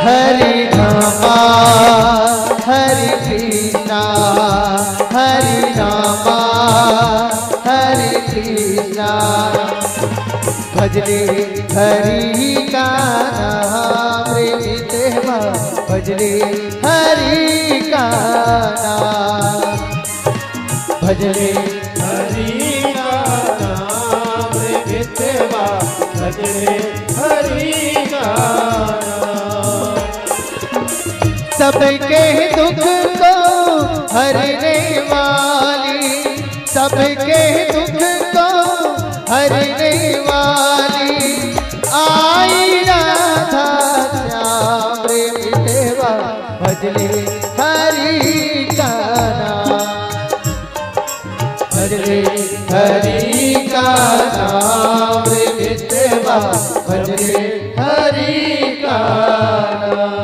हरे रामा हरे कृष्णा हरे रामा हरे कृष्णा। भजले हरि का नाम रे मितवा, भजले हरि का नाम, भजले हरि का नाम रे मितवा, भजले हरि का नाम। सबके दुख को हरने वाली, सबके दुख को हरने वाली आई राधा श्याम रे मितवा, भजले हरि का नाम, भजले हरि का नाम रे मितवा, भजले हरि का नाम।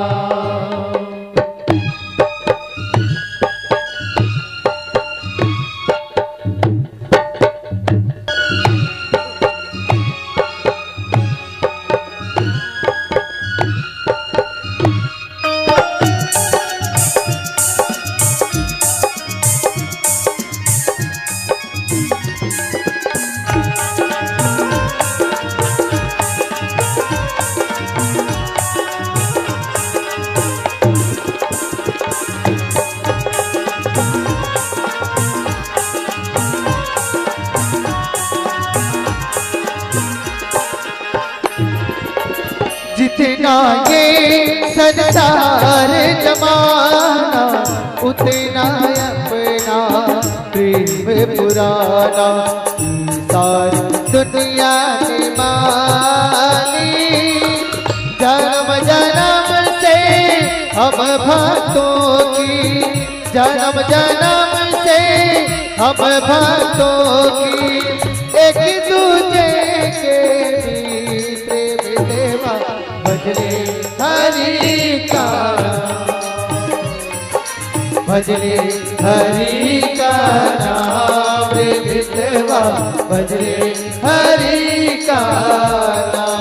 जितना ये संसार जमाना, उतना अपना प्रेम पुराना, सारी दुनिया ने मानी। जन्म जन्म से हम भक्तों की, जन्म जन्म से हम भक्तों की, एक दूजे के भजले हरि का नाम, भजले हरि का नाम रे मितवा, भजले हरि का नाम।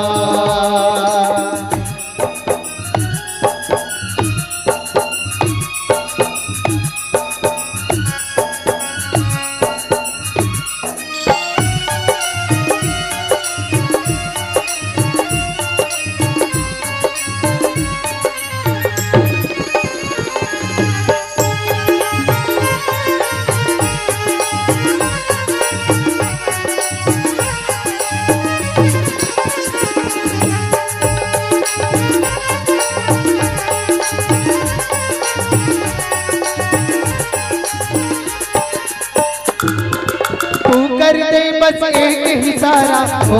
कर दे बस एक इशारा, ओ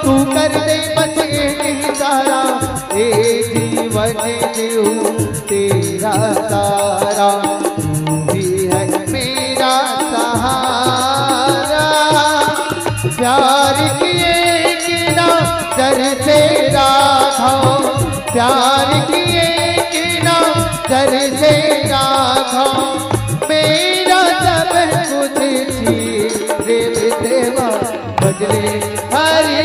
तू कर दे बस एक इशारा, ए जीवन जीऊं तेरा तारा, तू ही है मेरा सहारा। प्यार किए बिना दर से राधा, प्यार किए बिना दर से राधा, मेरा सब कुछ थी रे मितवा, भजले हरि